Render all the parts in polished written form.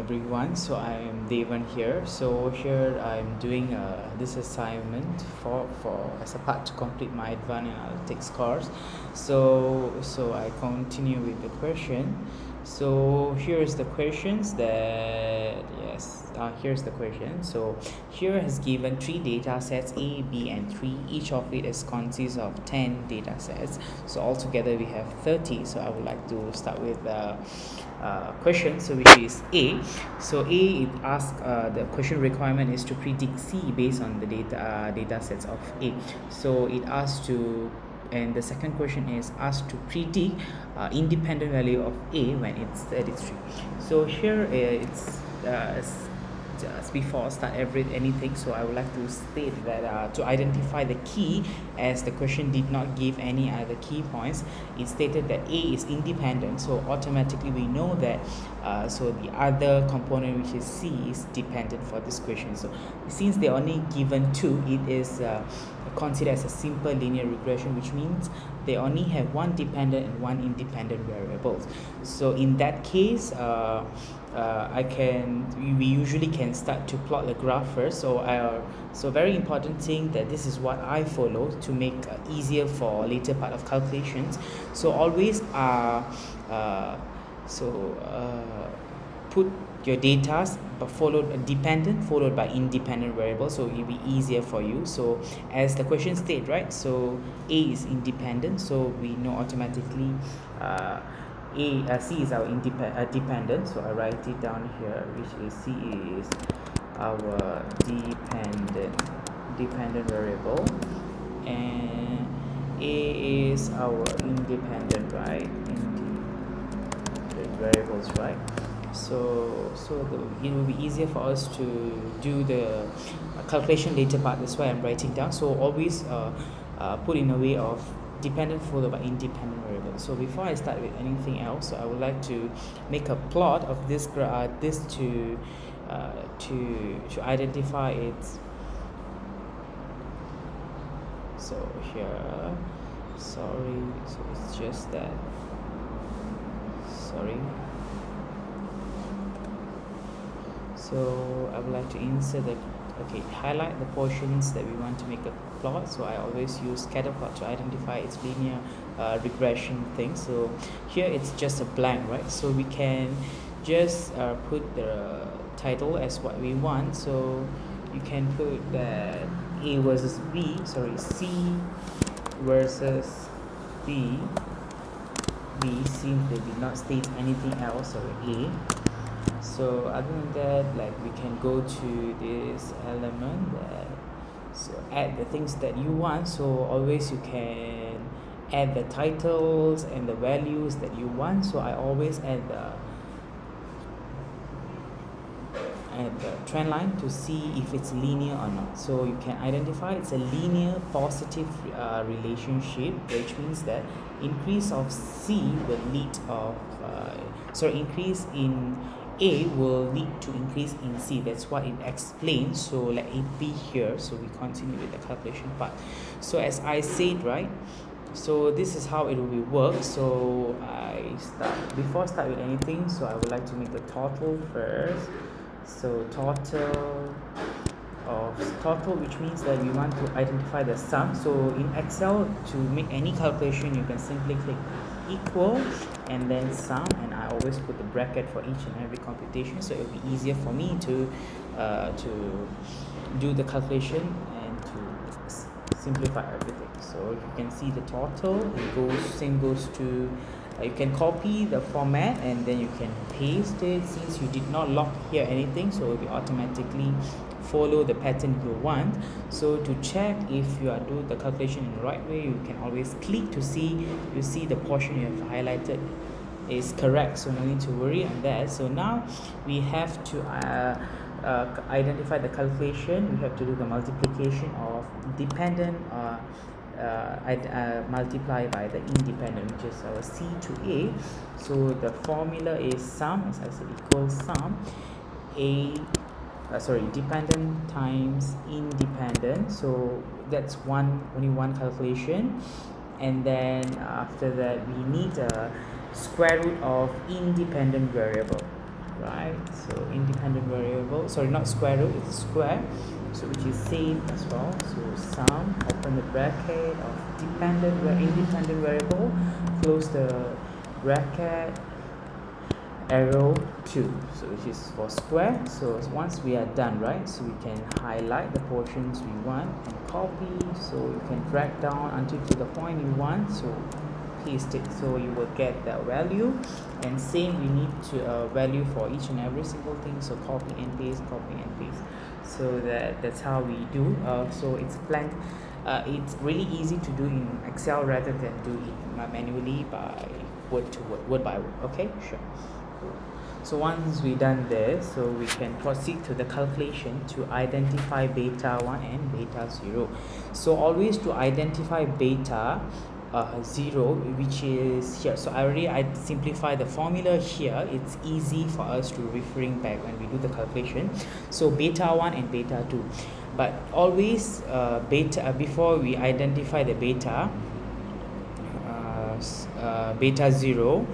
everyone. So I am Thevan here. So here I'm doing this assignment for as a part to complete my advanced analytics course. So I continue with the question. So here's the questions that here's the question. So here has given 3 data sets A, B and 3. Each of it is consists of 10 data sets. So altogether we have 30. So I would like to start with question, so which is A. So A, it asks the question requirement is to predict C based on the data sets of A. So it asks to, and the second question is asked to predict independent value of A when it's 33. So here it's just before I start anything, so I would like to state that to identify the key, as the question did not give any other key points, it stated that A is independent, so automatically we know that so the other component, which is C, is dependent for this question. So since they only given 2, it is considered as a simple linear regression, which means they only have one dependent and one independent variables. So in that case, we usually can start to plot the graph first. So very important thing that this is what I follow to make easier for later part of calculations. So always put your data but followed dependent followed by independent variable, so it will be easier for you. So as the question state, right, so A is independent, so we know automatically C is our dependent, so I write it down here, which is C is our dependent variable, and A is our independent, right, independent variables, right. So it will be easier for us to do the calculation later part. That's why I'm writing down. So always put in a way of dependent followed by independent variable. So before I start with anything else, so I would like to make a plot of this to identify it. So here, sorry, so it's just that, sorry. So I would like to insert highlight the portions that we want to make a plot. So I always use scatter plot to identify its linear regression thing. So here it's just a blank, right? So we can just put the title as what we want. So you can put that A versus B, C versus B since they did not state anything else, A. So other than that, like, we can go to this element that, so add the things that you want. So always you can add the titles and the values that you want. So I always add the trend line to see if it's linear or not. So you can identify it's a linear positive relationship, which means that increase of C will lead of increase in A will lead to increase in C. That's what it explains. So let it be here. So we continue with the calculation part. So as I said, right, so this is how it will be work. So before I start with anything, so I would like to make the total first. So total, which means that we want to identify the sum. So in Excel, to make any calculation, you can simply click equal and then sum, and I always put the bracket for each and every computation, so it will be easier for me to do the calculation and to simplify everything. So you can see the total, same goes to you can copy the format and then you can paste it, since you did not lock here anything, so it will be automatically follow the pattern you want. So to check if you are doing the calculation in the right way, you can always click to see the portion you have highlighted is correct, so no need to worry on that. So now we have to identify the calculation. We have to do the multiplication of dependent multiply by the independent, which is our C to A. So the formula is sum, as I said, equals sum dependent times independent. So that's only one calculation, and then after that we need a square root of independent variable. right? So independent variable, sorry, not square root, it's square, so which is same as well. So sum, open the bracket of independent variable, close the bracket, arrow 2, so which is for square. So once we are done, right, so we can highlight the portions we want and copy, so you can drag down until to the point you want, so paste it, so you will get the value. And same, we need to value for each and every single thing, so copy and paste, so that's how we do. So it's it's really easy to do in Excel rather than do it manually by word by word. Okay, sure. So once we done this, so we can proceed to the calculation to identify beta 1 and beta 0. So always to identify beta 0, which is here. So I simplify the formula here. It's easy for us to referring back when we do the calculation. So beta 1 and beta 2, but always beta, before we identify the beta 0,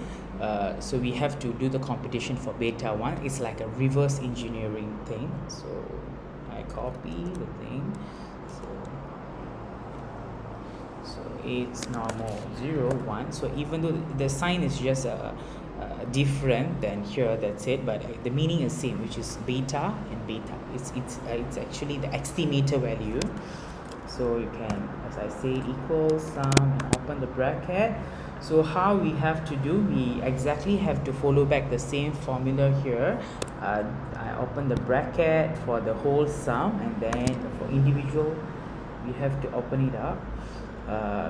so we have to do the computation for beta 1. It's like a reverse engineering thing. So I copy the thing, so it's normal 0 1. So even though the sign is just different than here, that's it, but the meaning is same, which is beta and beta. It's actually the estimator value. So you can, as I say, equals sum and open the bracket. So how we have to do, we exactly have to follow back the same formula here. I open the bracket for the whole sum, and then for individual we have to open it up,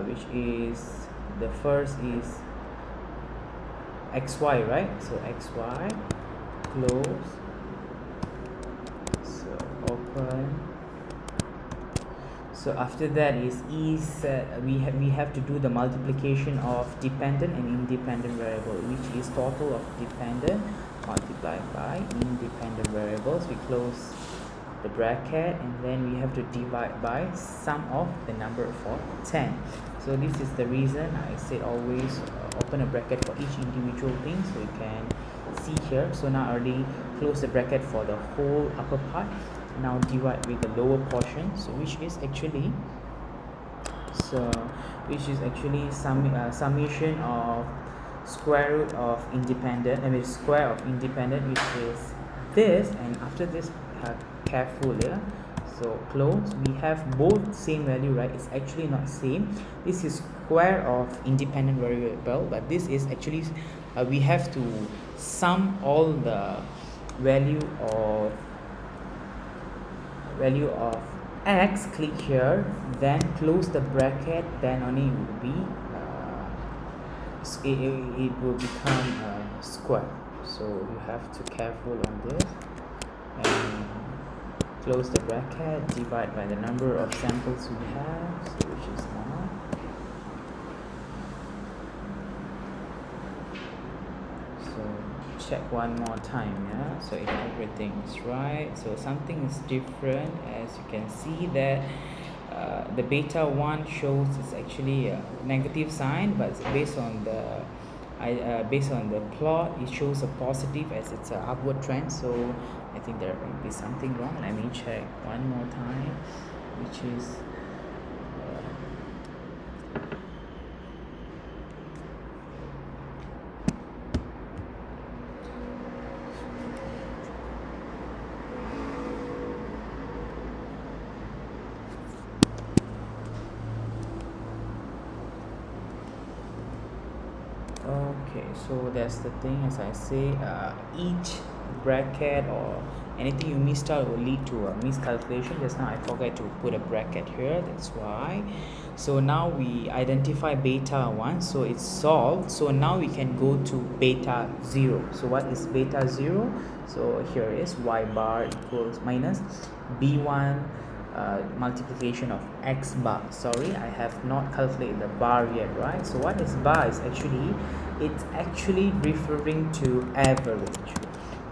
which is, the first is xy, right? So xy, close, so open. So after that is we have to do the multiplication of dependent and independent variable, which is total of dependent multiplied by independent variables. We close the bracket, and then we have to divide by sum of the number for 10. So this is the reason I said always open a bracket for each individual thing, so you can see here. So now I already close the bracket for the whole upper part. Now divide with the lower portion, so which is actually summation of square root of independent, square of independent, which is this. And after this, careful, yeah, so close, we have both same value, right? It's actually not same. This is square of independent variable, but this is actually we have to sum all the value of x. Click here, then close the bracket, then only it will be it will become square. So you have to careful on this, and close the bracket, divide by the number of samples we have, so which is 1. So check one more time, yeah, so if everything is right. So something is different, as you can see that the beta 1 shows it's actually a negative sign, but based on the plot, it shows a positive as it's an upward trend. So I think there will be something wrong. Let me check one more time, which is okay. So that's the thing, as I say, each bracket or anything you missed out will lead to a miscalculation. Just now I forgot to put a bracket here, that's why. So now we identify beta 1, so it's solved. So now we can go to beta 0. So what is beta 0? So here is y bar equals minus b1 multiplication of x bar. Sorry, I have not calculated the bar yet, right? So what is bar is actually, it's actually referring to average.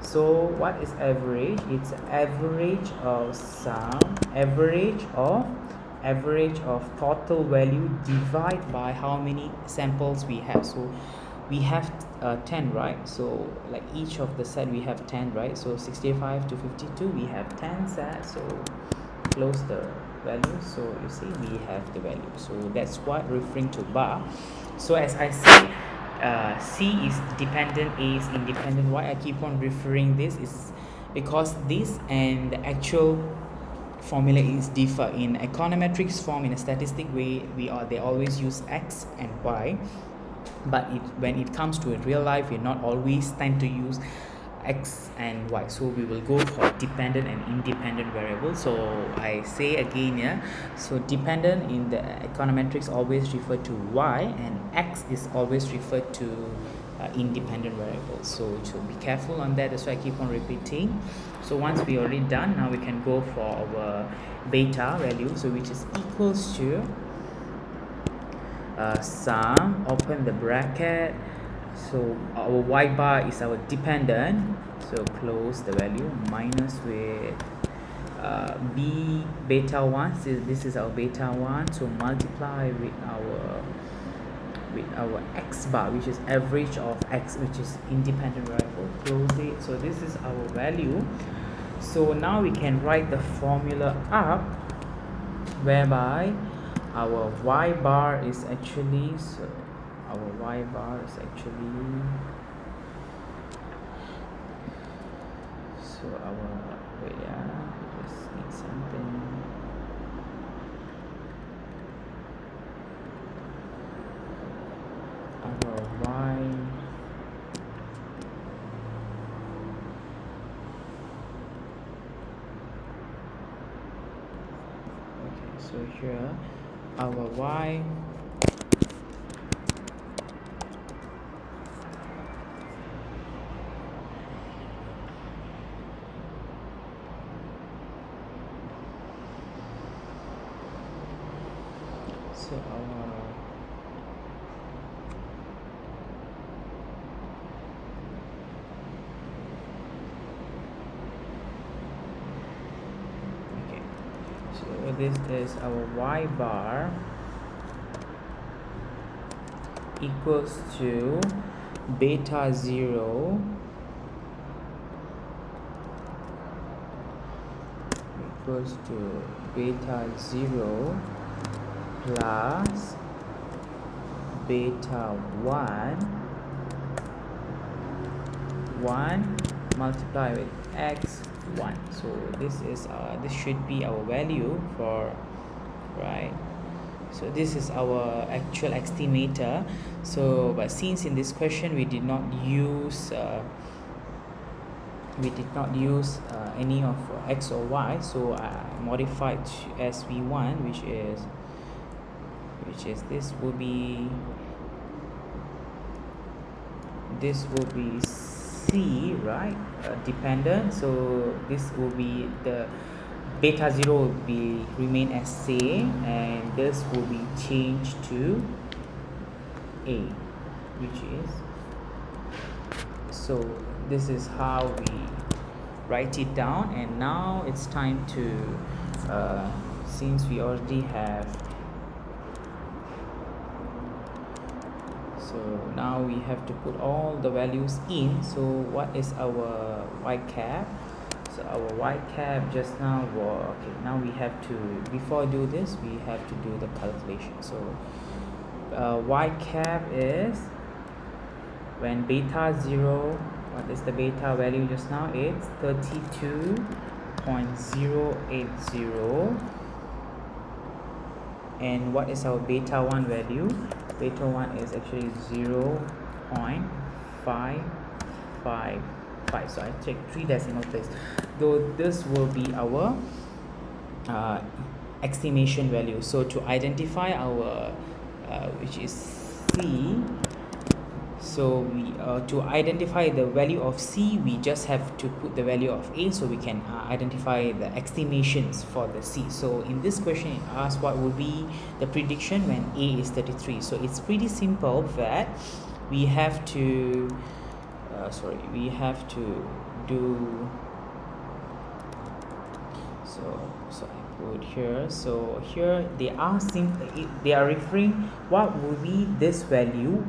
So what is average? It's average of sum, average of total value divided by how many samples we have. So we have 10, right? So like each of the set we have 10, right? So 65 to 52 we have 10 sets, so close the value, so you see we have the value. So that's what referring to bar. So as I say, C is dependent, A is independent. Why I keep on referring this is because this and the actual formula is differ. In econometrics form, in a statistic way, they always use X and Y, but when it comes to a real life, we not always tend to use X and Y. So we will go for dependent and independent variables. So I say again, yeah, so dependent in the econometrics always refer to Y, and X is always referred to independent variables. So be careful on that. That's why I keep on repeating. So once we already done, now we can go for our beta value, so which is equals to sum, open the bracket. So our y bar is our dependent, so close the value, minus with b beta 1. So this is our beta 1, so multiply with our x bar, which is average of x, which is independent variable, close it. So this is our value. So now we can write the formula up, whereby our y bar is actually, so our y bar is actually, so our, wait, yeah, just need something. Our y, okay, so here our y so our okay, so this is our y bar equals to beta 0 equals to beta 0 plus beta 1 multiply with x 1. So this is this should be our value for, right? So this is our actual estimator. So but since in this question we did not use any of x or y, so I modified as we want, which is this will be C, right? Dependent. So this will be the beta 0 will be remain as C, and this will be changed to A, which is, so this is how we write it down. And now it's time to since we already have, so now we have to put all the values in. So what is our y cap? So our y cap just now was, okay, now we have to, before I do this, we have to do the calculation. So y cap is when beta 0, what is the beta value just now? It's 32.080. And what is our beta 1 value? Beta 1 is actually 0.555. So I check 3 decimal place. Though this will be our estimation value. So to identify our which is C, so we to identify the value of C, we just have to put the value of A, so we can identify the estimations for the C. So in this question it asks what will be the prediction when A is 33. So it's pretty simple that we have to do, so I put here. So here they are they are referring what will be this value,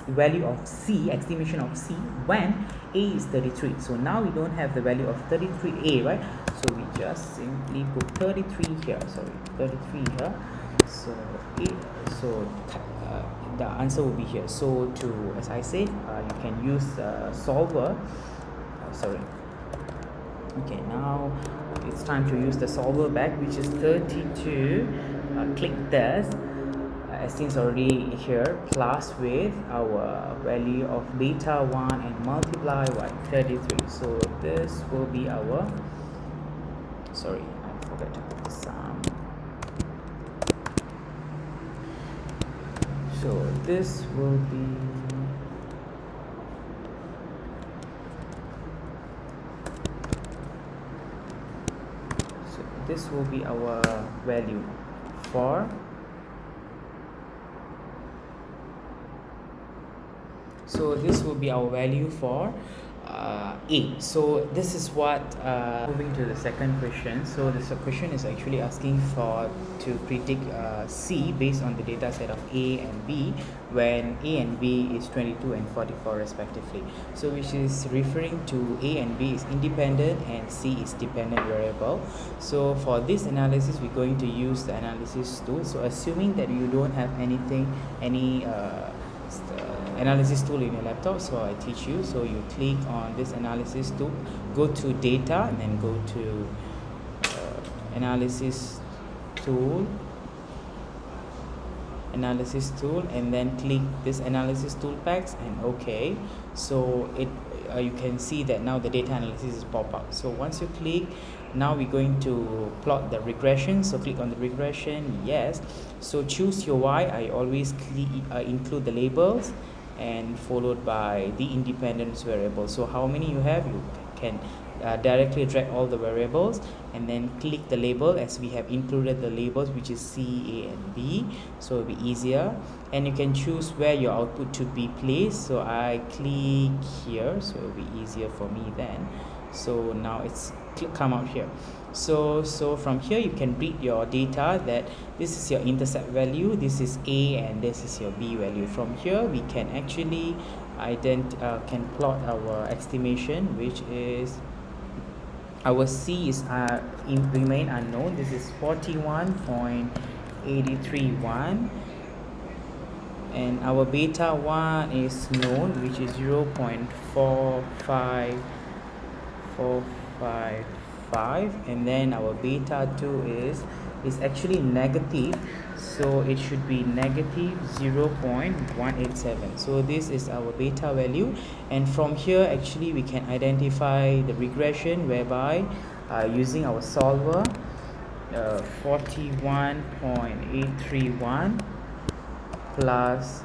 value of C, estimation of C, when A is 33. So now we don't have the value of 33A, right? So we just simply put 33 here, sorry, 33 here. So the answer will be here. So to, as I said, you can use solver, sorry. Okay, now it's time to use the solver back, which is 32. Click this, as it's already here, plus with our value of beta 1 and multiply by 33. So this will be our, sorry, I forgot to put the sum. So this will be, this will be our value for, so this will be our value for A. So this is what, moving to the second question. So this question is actually asking for to predict C based on the data set of A and B when A and B is 22 and 44 respectively. So which is referring to A and B is independent and C is dependent variable. So for this analysis, we're going to use the analysis tool. So assuming that you don't have any analysis tool in your laptop, so I teach you. So you click on this analysis tool, go to data, and then go to analysis tool, and then click this analysis tool packs and OK. So it you can see that now the data analysis is pop up. So once you click, now we're going to plot the regression. So click on the regression, yes. So choose your Y. I always include the labels and followed by the independence variable. So how many you have, you can directly drag all the variables and then click the label, as we have included the labels, which is C, A and B, so it'll be easier. And you can choose where your output should be placed. So I click here, so it'll be easier for me then. So now it's come out here. So from here you can read your data, that this is your intercept value, this is A, and this is your B value. From here we can actually can plot our estimation, which is our C is remain unknown. This is 41.831, and our beta 1 is known, which is 0.45455, and then our beta 2 is actually negative, so it should be negative 0.187. so this is our beta value, and from here actually we can identify the regression, whereby using our solver, 41.831 plus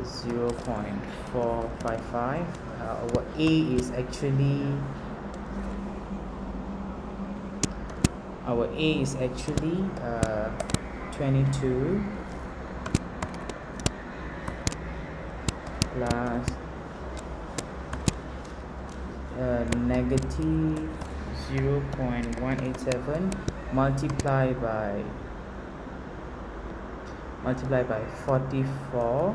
0.455. Our A is actually 22 plus negative 0.187 multiplied by 44.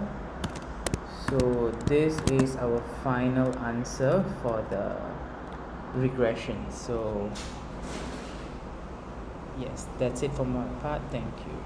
So this is our final answer for the regression. So yes, that's it for my part. Thank you.